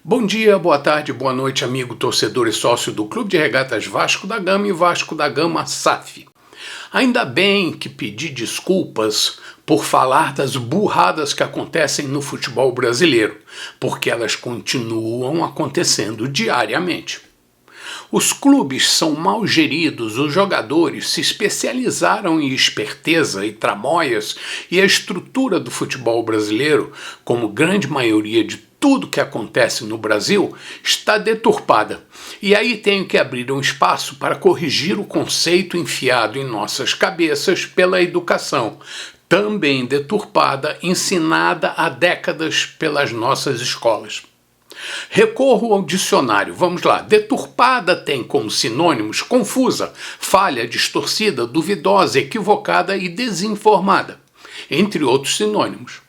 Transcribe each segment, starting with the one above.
Bom dia, boa tarde, boa noite, amigo, torcedor e sócio do Clube de Regatas Vasco da Gama e Vasco da Gama SAF. Ainda bem que pedi desculpas por falar das burradas que acontecem no futebol brasileiro, porque elas continuam acontecendo diariamente. Os clubes são mal geridos, os jogadores se especializaram em esperteza e tramóias e a estrutura do futebol brasileiro, como grande maioria de tudo que acontece no Brasil, está deturpada. E aí tenho que abrir um espaço para corrigir o conceito enfiado em nossas cabeças pela educação, também deturpada, ensinada há décadas pelas nossas escolas. Recorro ao dicionário. Vamos lá. Deturpada tem como sinônimos confusa, falha, distorcida, duvidosa, equivocada e desinformada, entre outros sinônimos.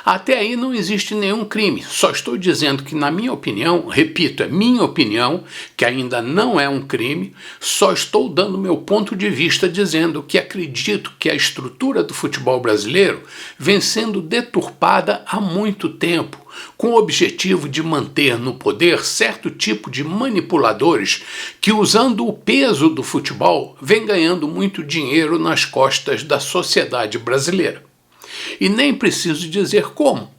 Até aí não existe nenhum crime, só estou dizendo que, na minha opinião, repito, é minha opinião, que ainda não é um crime, só estou dando meu ponto de vista dizendo que acredito que a estrutura do futebol brasileiro vem sendo deturpada há muito tempo, com o objetivo de manter no poder certo tipo de manipuladores que, usando o peso do futebol, vem ganhando muito dinheiro nas costas da sociedade brasileira. E nem preciso dizer como.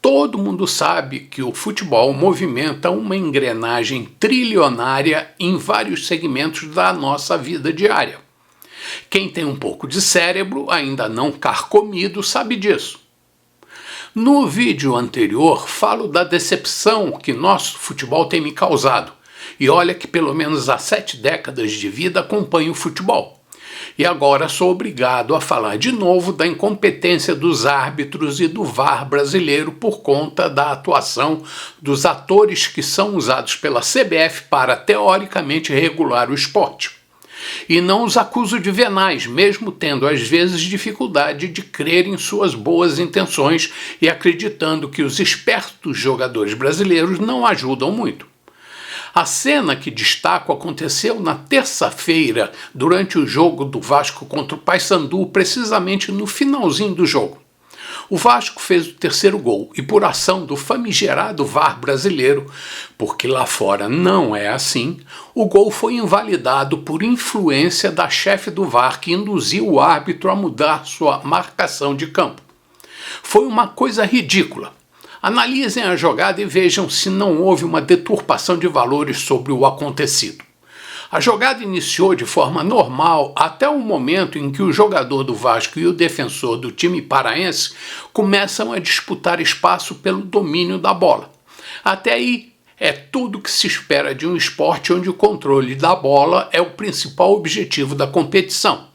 Todo mundo sabe que o futebol movimenta uma engrenagem trilionária em vários segmentos da nossa vida diária. Quem tem um pouco de cérebro, ainda não carcomido, sabe disso. No vídeo anterior, falo da decepção que nosso futebol tem me causado. E olha que pelo menos há 7 décadas de vida acompanho o futebol. E agora sou obrigado a falar de novo da incompetência dos árbitros e do VAR brasileiro por conta da atuação dos atores que são usados pela CBF para, teoricamente, regular o esporte. E não os acuso de venais, mesmo tendo às vezes dificuldade de crer em suas boas intenções e acreditando que os espertos jogadores brasileiros não ajudam muito. A cena que destaco aconteceu na terça-feira, durante o jogo do Vasco contra o Paysandu, precisamente no finalzinho do jogo. O Vasco fez o terceiro gol e, por ação do famigerado VAR brasileiro, porque lá fora não é assim, o gol foi invalidado por influência da chefe do VAR que induziu o árbitro a mudar sua marcação de campo. Foi uma coisa ridícula. Analisem a jogada e vejam se não houve uma deturpação de valores sobre o acontecido. A jogada iniciou de forma normal até o momento em que o jogador do Vasco e o defensor do time paraense começam a disputar espaço pelo domínio da bola. Até aí é tudo que se espera de um esporte onde o controle da bola é o principal objetivo da competição.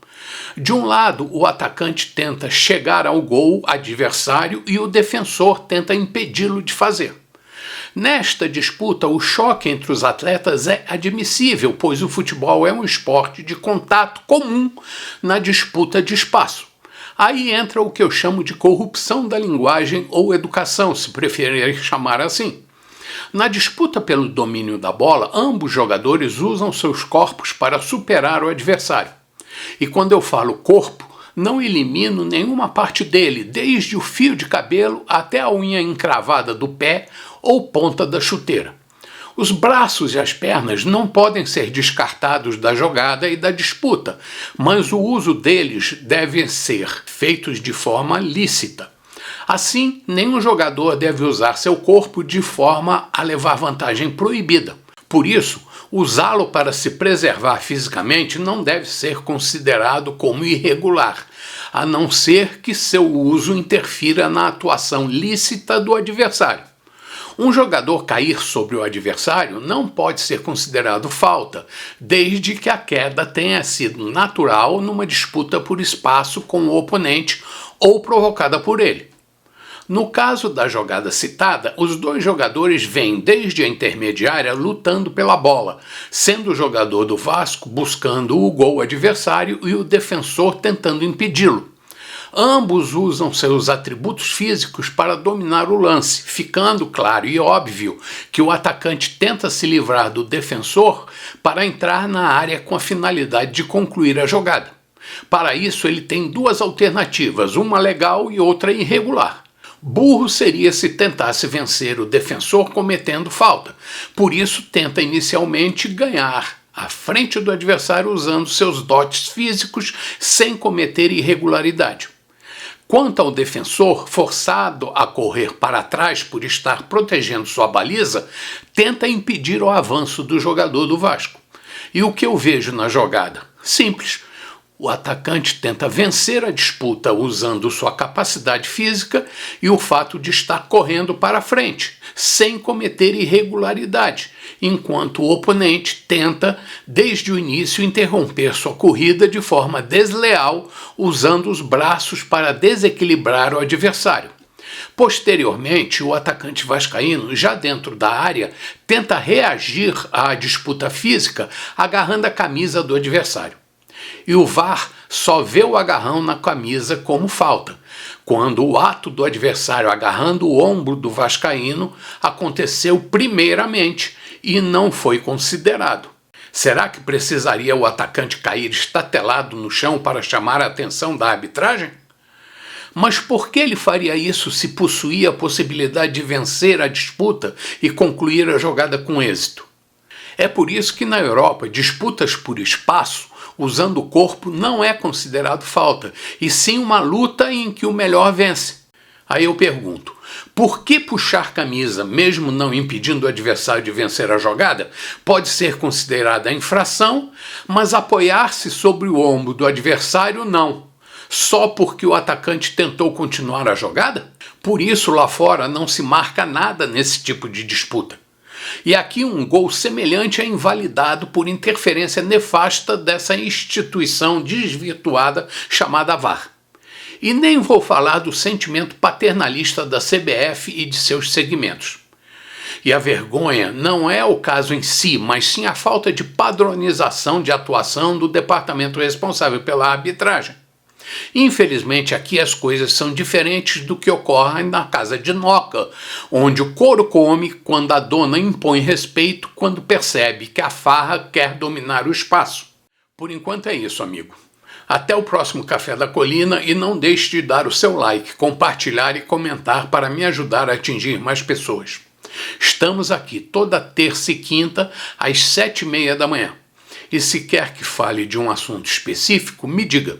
De um lado, o atacante tenta chegar ao gol adversário e o defensor tenta impedi-lo de fazer. Nesta disputa, o choque entre os atletas é admissível, pois o futebol é um esporte de contato comum na disputa de espaço. Aí entra o que eu chamo de corrupção da linguagem ou educação, se preferir chamar assim. Na disputa pelo domínio da bola, ambos jogadores usam seus corpos para superar o adversário. E quando eu falo corpo, não elimino nenhuma parte dele, desde o fio de cabelo até a unha encravada do pé ou ponta da chuteira. Os braços e as pernas não podem ser descartados da jogada e da disputa, mas o uso deles deve ser feito de forma lícita. Assim, nenhum jogador deve usar seu corpo de forma a levar vantagem proibida. Por isso, usá-lo para se preservar fisicamente não deve ser considerado como irregular, a não ser que seu uso interfira na atuação lícita do adversário. Um jogador cair sobre o adversário não pode ser considerado falta, desde que a queda tenha sido natural numa disputa por espaço com o oponente ou provocada por ele. No caso da jogada citada, os dois jogadores vêm desde a intermediária lutando pela bola, sendo o jogador do Vasco buscando o gol adversário e o defensor tentando impedi-lo. Ambos usam seus atributos físicos para dominar o lance, ficando claro e óbvio que o atacante tenta se livrar do defensor para entrar na área com a finalidade de concluir a jogada. Para isso, ele tem duas alternativas, uma legal e outra irregular. Burro seria se tentasse vencer o defensor cometendo falta. Por isso, tenta inicialmente ganhar à frente do adversário usando seus dotes físicos sem cometer irregularidade. Quanto ao defensor, forçado a correr para trás por estar protegendo sua baliza, tenta impedir o avanço do jogador do Vasco. E o que eu vejo na jogada? Simples. O atacante tenta vencer a disputa usando sua capacidade física e o fato de estar correndo para frente, sem cometer irregularidade, enquanto o oponente tenta, desde o início, interromper sua corrida de forma desleal, usando os braços para desequilibrar o adversário. Posteriormente, o atacante vascaíno, já dentro da área, tenta reagir à disputa física agarrando a camisa do adversário. E o VAR só vê o agarrão na camisa como falta, quando o ato do adversário agarrando o ombro do vascaíno aconteceu primeiramente e não foi considerado. Será que precisaria o atacante cair estatelado no chão para chamar a atenção da arbitragem? Mas por que ele faria isso se possuía a possibilidade de vencer a disputa e concluir a jogada com êxito? É por isso que na Europa, disputas por espaço, usando o corpo, não é considerado falta, e sim uma luta em que o melhor vence. Aí eu pergunto, por que puxar camisa, mesmo não impedindo o adversário de vencer a jogada, pode ser considerada infração, mas apoiar-se sobre o ombro do adversário não? Só porque o atacante tentou continuar a jogada? Por isso lá fora não se marca nada nesse tipo de disputa. E aqui um gol semelhante é invalidado por interferência nefasta dessa instituição desvirtuada chamada VAR. E nem vou falar do sentimento paternalista da CBF e de seus segmentos. E a vergonha não é o caso em si, mas sim a falta de padronização de atuação do departamento responsável pela arbitragem. Infelizmente, aqui as coisas são diferentes do que ocorre na casa de Noca, onde o couro come quando a dona impõe respeito quando percebe que a farra quer dominar o espaço. Por enquanto é isso, amigo. Até o próximo Café da Colina e não deixe de dar o seu like, compartilhar e comentar para me ajudar a atingir mais pessoas. Estamos aqui toda terça e quinta às 7h30 da manhã. E se quer que fale de um assunto específico, me diga.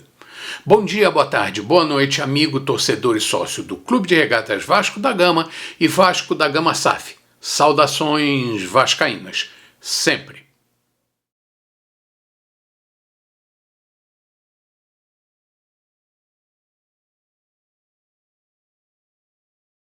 Bom dia, boa tarde, boa noite, amigo, torcedor e sócio do Clube de Regatas Vasco da Gama e Vasco da Gama SAF. Saudações vascaínas, sempre.